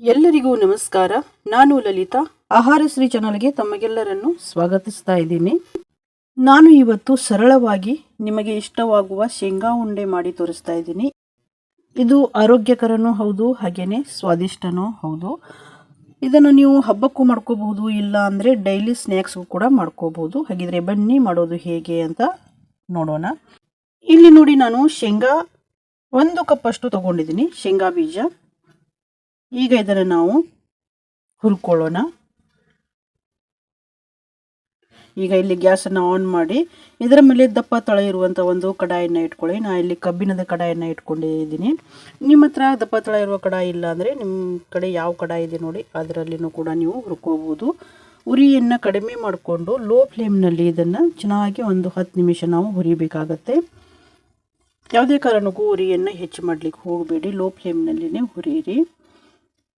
ಎಲ್ಲರಿಗೂ ನಮಸ್ಕಾರ. ನಾನು ಲಲಿತಾ. ಆಹಾರಶ್ರೀ ಚಾನಲ್ಗೆ ತಮಗೆಲ್ಲರನ್ನು ಸ್ವಾಗತಿಸ್ತಾ ಇದ್ದೀನಿ. ನಾನು ಇವತ್ತು ಸರಳವಾಗಿ ನಿಮಗೆ ಇಷ್ಟವಾಗುವ ಶೇಂಗಾ ಉಂಡೆ ಮಾಡಿ ತೋರಿಸ್ತಾ ಇದ್ದೀನಿ. ಇದು ಆರೋಗ್ಯಕರನೂ ಹೌದು, ಹಾಗೇನೆ ಸ್ವಾದಿಷ್ಟನೂ ಹೌದು. ಇದನ್ನು ನೀವು ಹಬ್ಬಕ್ಕೂ ಮಾಡ್ಕೋಬಹುದು, ಇಲ್ಲ ಅಂದರೆ ಡೈಲಿ ಸ್ನ್ಯಾಕ್ಸ್ಗೂ ಕೂಡ ಮಾಡ್ಕೋಬಹುದು. ಹಾಗಿದ್ರೆ ಬನ್ನಿ ಮಾಡೋದು ಹೇಗೆ ಅಂತ ನೋಡೋಣ. ಇಲ್ಲಿ ನೋಡಿ, ನಾನು ಶೇಂಗಾ 1 ಕಪ್ ಅಷ್ಟು ತಗೊಂಡಿದ್ದೀನಿ, ಶೇಂಗಾ ಬೀಜ. ಈಗ ಇದನ್ನು ನಾವು ಹುರ್ಕೊಳ್ಳೋಣ. ಈಗ ಇಲ್ಲಿ ಗ್ಯಾಸನ್ನು ಆನ್ ಮಾಡಿ ಇದರ ಮೇಲೆ ದಪ್ಪ ತಳ ಇರುವಂಥ ಒಂದು ಕಡಾಯಿಯನ್ನು ಇಟ್ಕೊಳ್ಳಿ. ನಾನು ಇಲ್ಲಿ ಕಬ್ಬಿಣದ ಕಡಾಯಿಯನ್ನು ಇಟ್ಕೊಂಡಿದ್ದೀನಿ. ನಿಮ್ಮ ಹತ್ರ ದಪ್ಪ ತಳ ಇರುವ ಕಡಾಯಿ ಇಲ್ಲ ಅಂದರೆ ನಿಮ್ಮ ಕಡೆ ಯಾವ ಕಡಾಯಿ ಇದೆ ನೋಡಿ, ಅದರಲ್ಲಿನೂ ಕೂಡ ನೀವು ಹುರ್ಕೋಬೋದು. ಉರಿಯನ್ನು ಕಡಿಮೆ ಮಾಡಿಕೊಂಡು ಲೋ ಫ್ಲೇಮ್ನಲ್ಲಿ ಇದನ್ನು ಚೆನ್ನಾಗಿ ಒಂದು 10 ನಿಮಿಷ ನಾವು ಹುರಿಬೇಕಾಗತ್ತೆ. ಯಾವುದೇ ಕಾರಣಕ್ಕೂ ಉರಿಯನ್ನು ಹೆಚ್ಚು ಮಾಡಲಿಕ್ಕೆ ಹೋಗಬೇಡಿ, ಲೋ ಫ್ಲೇಮ್ನಲ್ಲಿನೇ ಹುರಿಯಿರಿ.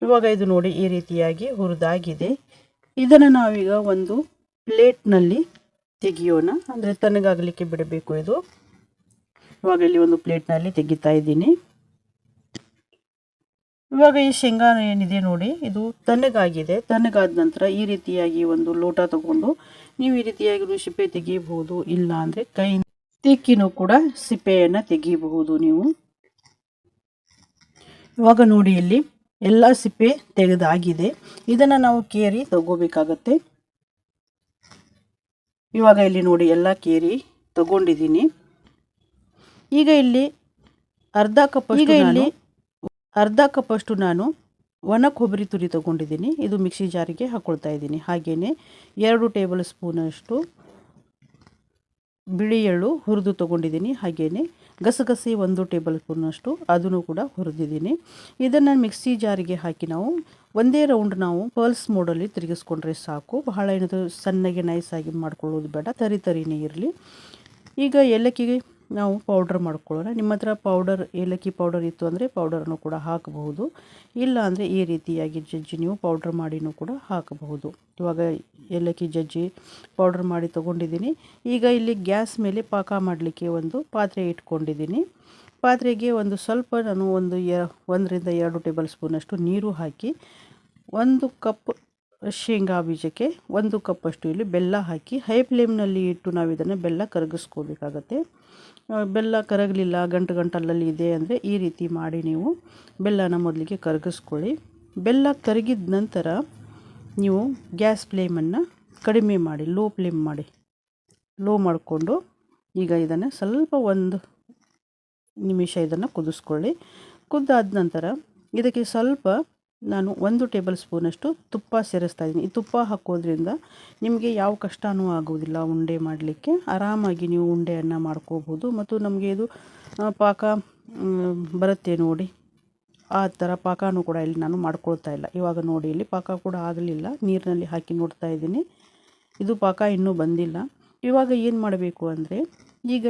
ಇವಾಗ ಇದು ನೋಡಿ, ಈ ರೀತಿಯಾಗಿ ಹುರಿದಾಗಿದೆ. ಇದನ್ನು ನಾವೀಗ ಒಂದು ಪ್ಲೇಟ್ನಲ್ಲಿ ತೆಗಿಯೋಣ, ಅಂದರೆ ತಣ್ಣಗಾಗಲಿಕ್ಕೆ ಬಿಡಬೇಕು ಇದು. ಇವಾಗ ಇಲ್ಲಿ ಒಂದು ಪ್ಲೇಟ್ನಲ್ಲಿ ತೆಗಿತಾ ಇದ್ದೀನಿ. ಇವಾಗ ಈ ಶೇಂಗಾ ಏನಿದೆ ನೋಡಿ, ಇದು ತಣ್ಣಗಾಗಿದೆ. ತಣ್ಣಗಾದ ನಂತರ ಈ ರೀತಿಯಾಗಿ ಒಂದು ಲೋಟ ತಗೊಂಡು ನೀವು ಈ ರೀತಿಯಾಗಿ ಸಿಪ್ಪೆ ತೆಗಿಬಹುದು, ಇಲ್ಲ ಅಂದರೆ ಕೈ ತಿಕ್ಕಿನೂ ಕೂಡ ಸಿಪ್ಪೆಯನ್ನು ತೆಗಿಬಹುದು ನೀವು. ಇವಾಗ ನೋಡಿ, ಇಲ್ಲಿ ಎಲ್ಲ ಸಿಪ್ಪೆ ತೆಗೆದಾಗಿದೆ. ಇದನ್ನು ನಾವು ಕೇರಿ ತಗೋಬೇಕಾಗತ್ತೆ. ಇವಾಗ ಇಲ್ಲಿ ನೋಡಿ, ಎಲ್ಲ ಕೇರಿ ತಗೊಂಡಿದ್ದೀನಿ. ಈಗ ಇಲ್ಲಿ ಅರ್ಧ ಕಪ್ ಅಷ್ಟು ನಾನು ಒಣ ಕೊಬ್ಬರಿ ತುರಿ ತಗೊಂಡಿದ್ದೀನಿ. ಇದು ಮಿಕ್ಸಿ ಜಾರಿಗೆ ಹಾಕೊಳ್ತಾ ಇದ್ದೀನಿ. ಹಾಗೆಯೇ 2 ಟೇಬಲ್ ಸ್ಪೂನ್ ಅಷ್ಟು ಬಿಳಿ ಎಳ್ಳು ಹುರಿದು ತೊಗೊಂಡಿದ್ದೀನಿ. ಹಾಗೆಯೇ ಗಸಗಸೆ 1 ಟೇಬಲ್ ಸ್ಪೂನಷ್ಟು ಅದನ್ನು ಕೂಡ ಹುರಿದಿದ್ದೀನಿ. ಇದನ್ನು ಮಿಕ್ಸಿ ಜಾರಿಗೆ ಹಾಕಿ ನಾವು ಒಂದೇ ರೌಂಡ್ ನಾವು ಪಲ್ಸ್ ಮೋಡಲ್ಲಿ ತಿರುಗಿಸ್ಕೊಂಡ್ರೆ ಸಾಕು. ಬಹಳ ಏನದು ಸಣ್ಣಗೆ ನೈಸಾಗಿ ಮಾಡ್ಕೊಳ್ಳೋದು ಬೇಡ, ತರಿನೇ ಇರಲಿ. ಈಗ ಏಲಕ್ಕಿಗೆ ನಾವು ಪೌಡ್ರ್ ಮಾಡ್ಕೊಳ್ಳೋಣ. ನಿಮ್ಮ ಹತ್ರ ಏಲಕ್ಕಿ ಪೌಡರ್ ಇತ್ತು ಅಂದರೆ ಪೌಡರನ್ನು ಕೂಡ ಹಾಕಬಹುದು, ಇಲ್ಲ ಅಂದರೆ ಈ ರೀತಿಯಾಗಿ ಜಜ್ಜಿ ನೀವು ಪೌಡ್ರ್ ಮಾಡಿನೂ ಕೂಡ ಹಾಕಬಹುದು. ಇವಾಗ ಏಲಕ್ಕಿ ಜಜ್ಜಿ ಪೌಡ್ರ್ ಮಾಡಿ ತೊಗೊಂಡಿದ್ದೀನಿ. ಈಗ ಇಲ್ಲಿ ಗ್ಯಾಸ್ ಮೇಲೆ ಪಾಕ ಮಾಡಲಿಕ್ಕೆ ಒಂದು ಪಾತ್ರೆ ಇಟ್ಕೊಂಡಿದ್ದೀನಿ. ಪಾತ್ರೆಗೆ ಒಂದು ಸ್ವಲ್ಪ ನಾನು 1 ರಿಂದ 2 ಟೇಬಲ್ ಸ್ಪೂನಷ್ಟು ನೀರು ಹಾಕಿ 1 ಕಪ್ ಶೇಂಗಾ ಬೀಜಕ್ಕೆ 1 ಕಪ್ ಅಷ್ಟು ಇಲ್ಲಿ ಬೆಲ್ಲ ಹಾಕಿ ಹೈ ಫ್ಲೇಮ್ನಲ್ಲಿ ಇಟ್ಟು ನಾವು ಇದನ್ನು ಬೆಲ್ಲ ಕರಗಿಸ್ಕೋಬೇಕಾಗತ್ತೆ. ಬೆಲ್ಲ ಕರಗಲಿಲ್ಲ, ಗಂಟಲಲ್ಲಿ ಇದೆ ಅಂದರೆ ಈ ರೀತಿ ಮಾಡಿ ನೀವು ಬೆಲ್ಲನ ಮೊದಲಿಗೆ ಕರಗಿಸ್ಕೊಳ್ಳಿ. ಬೆಲ್ಲ ಕರಗಿದ ನಂತರ ನೀವು ಗ್ಯಾಸ್ ಫ್ಲೇಮನ್ನು ಕಡಿಮೆ ಮಾಡಿ ಲೋ ಮಾಡಿಕೊಂಡು ಈಗ ಇದನ್ನು ಸ್ವಲ್ಪ 1 ನಿಮಿಷ ಇದನ್ನು ಕುದಿಸ್ಕೊಳ್ಳಿ. ಕುದ್ದಾದ ನಂತರ ಇದಕ್ಕೆ ಸ್ವಲ್ಪ ನಾನು 1 ಟೇಬಲ್ ಸ್ಪೂನಷ್ಟು ತುಪ್ಪ ಸೇರಿಸ್ತಾ ಇದ್ದೀನಿ. ಈ ತುಪ್ಪ ಹಾಕೋದ್ರಿಂದ ನಿಮಗೆ ಯಾವ ಕಷ್ಟವೂ ಆಗೋದಿಲ್ಲ ಉಂಡೆ ಮಾಡಲಿಕ್ಕೆ. ಆರಾಮಾಗಿ ನೀವು ಉಂಡೆಯನ್ನು ಮಾಡ್ಕೋಬೋದು. ಮತ್ತು ನಮಗೆ ಇದು ಪಾಕ ಬರುತ್ತೆ ನೋಡಿ, ಆ ಥರ ಪಾಕನೂ ಕೂಡ ಇಲ್ಲಿ ನಾನು ಮಾಡ್ಕೊಳ್ತಾ ಇಲ್ಲ. ಇವಾಗ ನೋಡಿ, ಇಲ್ಲಿ ಪಾಕ ಕೂಡ ಆಗಲಿಲ್ಲ. ನೀರಿನಲ್ಲಿ ಹಾಕಿ ನೋಡ್ತಾ ಇದ್ದೀನಿ, ಇದು ಪಾಕ ಇನ್ನೂ ಬಂದಿಲ್ಲ. ಇವಾಗ ಏನು ಮಾಡಬೇಕು ಅಂದರೆ, ಈಗ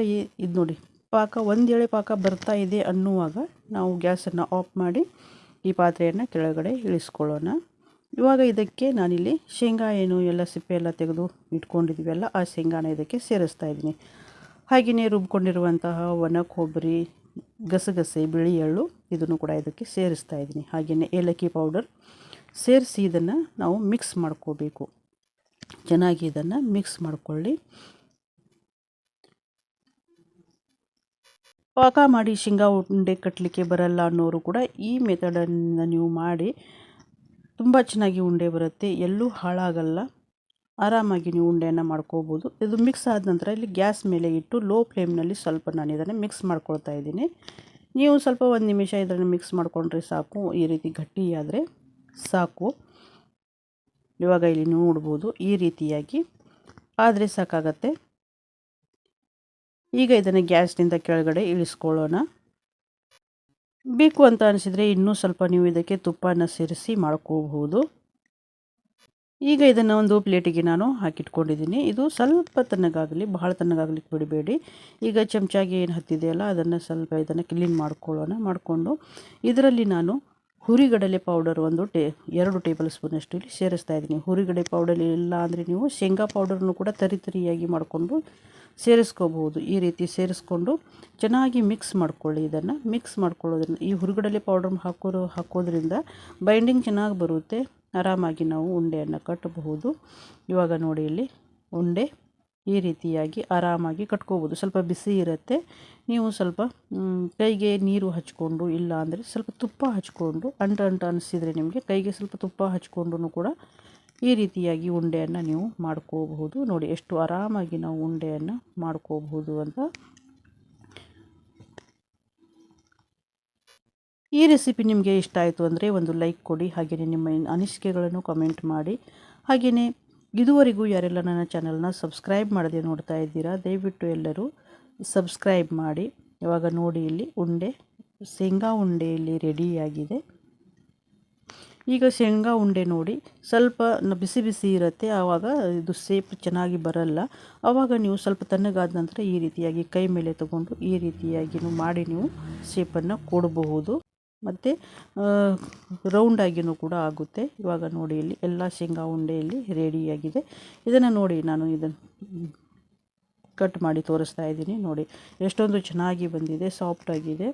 ಇದು ನೋಡಿ, ಪಾಕ ಒಂದು ಎಳೆ ಪಾಕ ಬರ್ತಾ ಇದೆ ಅನ್ನುವಾಗ ನಾವು ಗ್ಯಾಸನ್ನು ಆಫ್ ಮಾಡಿ ಈ ಪಾತ್ರೆಯನ್ನು ಕೆಳಗಡೆ ಇಳಿಸ್ಕೊಳ್ಳೋಣ. ಇವಾಗ ಇದಕ್ಕೆ ನಾನಿಲ್ಲಿ ಶೇಂಗಾ ಎಲ್ಲ ಸಿಪ್ಪೆ ಎಲ್ಲ ತೆಗೆದು ಇಟ್ಕೊಂಡಿದ್ದೀವಲ್ಲ, ಆ ಶೇಂಗಾನ ಇದಕ್ಕೆ ಸೇರಿಸ್ತಾ ಇದ್ದೀನಿ. ಹಾಗೆಯೇ ರುಬ್ಕೊಂಡಿರುವಂತಹ ಒಣ ಕೊಬ್ಬರಿ, ಗಸಗಸೆ, ಬಿಳಿ ಎಳ್ಳು ಇದನ್ನು ಕೂಡ ಇದಕ್ಕೆ ಸೇರಿಸ್ತಾ ಇದ್ದೀನಿ. ಹಾಗೆಯೇ ಏಲಕ್ಕಿ ಪೌಡರ್ ಸೇರಿಸಿ ಇದನ್ನು ನಾವು ಮಿಕ್ಸ್ ಮಾಡ್ಕೋಬೇಕು. ಚೆನ್ನಾಗಿ ಇದನ್ನು ಮಿಕ್ಸ್ ಮಾಡಿಕೊಳ್ಳಿ. ಪಾಕ ಮಾಡಿ ಶೇಂಗಾ ಉಂಡೆ ಕಟ್ಟಲಿಕ್ಕೆ ಬರಲ್ಲ ಅನ್ನೋರು ಕೂಡ ಈ ಮೆಥಡನ್ನು ನೀವು ಮಾಡಿ ತುಂಬ ಚೆನ್ನಾಗಿ ಉಂಡೆ ಬರುತ್ತೆ, ಎಲ್ಲೂ ಹಾಳಾಗಲ್ಲ. ಆರಾಮಾಗಿ ನೀವು ಉಂಡೆಯನ್ನು ಮಾಡ್ಕೋಬೋದು. ಇದು ಮಿಕ್ಸ್ ಆದ ನಂತರ ಇಲ್ಲಿ ಗ್ಯಾಸ್ ಮೇಲೆ ಇಟ್ಟು ಲೋ ಫ್ಲೇಮ್ನಲ್ಲಿ ಸ್ವಲ್ಪ ನಾನು ಇದನ್ನು ಮಿಕ್ಸ್ ಮಾಡ್ಕೊಳ್ತಾ ಇದ್ದೀನಿ. ನೀವು ಸ್ವಲ್ಪ 1 ನಿಮಿಷ ಇದನ್ನು ಮಿಕ್ಸ್ ಮಾಡಿಕೊಂಡ್ರೆ ಸಾಕು, ಈ ರೀತಿ ಗಟ್ಟಿಯಾದರೆ ಸಾಕು. ಇವಾಗ ಇಲ್ಲಿ ನೋಡ್ಬೋದು, ಈ ರೀತಿಯಾಗಿ ಆದರೆ ಸಾಕಾಗತ್ತೆ. ಈಗ ಇದನ್ನು ಗ್ಯಾಸ್ನಿಂದ ಕೆಳಗಡೆ ಇಳಿಸ್ಕೊಳ್ಳೋಣ. ಬೇಕು ಅಂತ ಅನಿಸಿದರೆ ಇನ್ನೂ ಸ್ವಲ್ಪ ನೀವು ಇದಕ್ಕೆ ತುಪ್ಪನ ಸೇರಿಸಿ ಮಾಡ್ಕೋಬಹುದು. ಈಗ ಇದನ್ನು ಒಂದು ಪ್ಲೇಟಿಗೆ ನಾನು ಹಾಕಿಟ್ಕೊಂಡಿದ್ದೀನಿ. ಇದು ಸ್ವಲ್ಪ ತಣ್ಣಗಾಗಲಿ, ಬಹಳ ತಣ್ಣಗಾಗಲಿಕ್ಕೆ ಬಿಡಬೇಡಿ. ಈಗ ಚಮಚಾಗಿ ಏನು ಹತ್ತಿದೆಯಲ್ಲ ಅದನ್ನು ಸ್ವಲ್ಪ ಇದನ್ನು ಕ್ಲೀನ್ ಮಾಡಿಕೊಂಡು ಇದರಲ್ಲಿ ನಾನು ಹುರಿಗಡಲೆ ಪೌಡರ್ 2 ಟೇಬಲ್ ಸ್ಪೂನಷ್ಟು ಇಲ್ಲಿ ಸೇರಿಸ್ತಾ ಇದ್ದೀನಿ. ಹುರಿಗಡಲೆ ಪೌಡರ್ ಇಲ್ಲ ಅಂದರೆ ನೀವು ಶೇಂಗಾ ಪೌಡರ್ನು ಕೂಡ ತರಿಯಾಗಿ ಮಾಡಿಕೊಂಡು ಸೇರಿಸ್ಕೋಬಹುದು. ಈ ರೀತಿ ಸೇರಿಸ್ಕೊಂಡು ಚೆನ್ನಾಗಿ ಮಿಕ್ಸ್ ಮಾಡ್ಕೊಳ್ಳಿ. ಇದನ್ನು ಮಿಕ್ಸ್ ಮಾಡ್ಕೊಳ್ಳೋದ್ರಿಂದ ಈ ಹುರುಗಡಲೆ ಪೌಡರ್ ಹಾಕೋದ್ರಿಂದ ಬೈಂಡಿಂಗ್ ಚೆನ್ನಾಗಿ ಬರುತ್ತೆ. ಆರಾಮಾಗಿ ನಾವು ಉಂಡೆಯನ್ನು ಕಟ್ಟಬಹುದು. ಇವಾಗ ನೋಡಿ ಇಲ್ಲಿ ಉಂಡೆ ಈ ರೀತಿಯಾಗಿ ಆರಾಮಾಗಿ ಕಟ್ಕೋಬೋದು. ಸ್ವಲ್ಪ ಬಿಸಿ ಇರುತ್ತೆ. ನೀವು ಸ್ವಲ್ಪ ಕೈಗೆ ನೀರು ಹಚ್ಕೊಂಡು, ಇಲ್ಲ ಅಂದರೆ ಸ್ವಲ್ಪ ತುಪ್ಪ ಹಚ್ಕೊಂಡು, ಅಂಟು ಅನಿಸಿದರೆ ನಿಮಗೆ ಕೈಗೆ ಸ್ವಲ್ಪ ತುಪ್ಪ ಹಚ್ಕೊಂಡು ಕೂಡ ಈ ರೀತಿಯಾಗಿ ಉಂಡೆಯನ್ನು ನೀವು ಮಾಡ್ಕೋಬಹುದು. ನೋಡಿ ಎಷ್ಟು ಆರಾಮಾಗಿ ನಾವು ಉಂಡೆಯನ್ನು ಮಾಡ್ಕೋಬಹುದು ಅಂತ. ಈ ರೆಸಿಪಿ ನಿಮಗೆ ಇಷ್ಟ ಆಯಿತು ಅಂದರೆ ಒಂದು ಲೈಕ್ ಕೊಡಿ. ಹಾಗೆಯೇ ನಿಮ್ಮ ಅನಿಸಿಕೆಗಳನ್ನು ಕಮೆಂಟ್ ಮಾಡಿ. ಹಾಗೆಯೇ ಇದುವರೆಗೂ ಯಾರೆಲ್ಲ ನನ್ನ ಚಾನಲ್ನ ಸಬ್ಸ್ಕ್ರೈಬ್ ಮಾಡದೆ ನೋಡ್ತಾ ಇದ್ದೀರಾ, ದಯವಿಟ್ಟು ಎಲ್ಲರೂ ಸಬ್ಸ್ಕ್ರೈಬ್ ಮಾಡಿ. ಇವಾಗ ನೋಡಿ ಇಲ್ಲಿ ಶೇಂಗಾ ಉಂಡೆ ಇಲ್ಲಿ ರೆಡಿಯಾಗಿದೆ. ಈಗ ಶೇಂಗಾ ಉಂಡೆ ನೋಡಿ ಸ್ವಲ್ಪ ಬಿಸಿ ಬಿಸಿ ಇರುತ್ತೆ, ಆವಾಗ ಇದು ಶೇಪ್ ಚೆನ್ನಾಗಿ ಬರಲ್ಲ. ಆವಾಗ ನೀವು ಸ್ವಲ್ಪ ತಣ್ಣಗಾದ ನಂತರ ಈ ರೀತಿಯಾಗಿ ಕೈ ಮೇಲೆ ತಗೊಂಡು ಈ ರೀತಿಯಾಗಿ ಮಾಡಿ ನೀವು ಶೇಪನ್ನು ಕೊಡಬಹುದು. ಮತ್ತು ರೌಂಡಾಗಿಯೂ ಕೂಡ ಆಗುತ್ತೆ. ಇವಾಗ ನೋಡಿ ಇಲ್ಲಿ ಎಲ್ಲ ಶೇಂಗಾ ಉಂಡೆಯಲ್ಲಿ ರೆಡಿಯಾಗಿದೆ. ಇದನ್ನು ನೋಡಿ ನಾನು ಇದನ್ನು ಕಟ್ ಮಾಡಿ ತೋರಿಸ್ತಾ ಇದ್ದೀನಿ. ನೋಡಿ ಎಷ್ಟೊಂದು ಚೆನ್ನಾಗಿ ಬಂದಿದೆ, ಸಾಫ್ಟಾಗಿದೆ.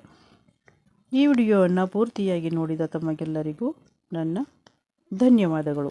ಈ ವಿಡಿಯೋವನ್ನು ಪೂರ್ತಿಯಾಗಿ ನೋಡಿದ ತಮಗೆಲ್ಲರಿಗೂ ನನ್ನ ಧನ್ಯವಾದಗಳು.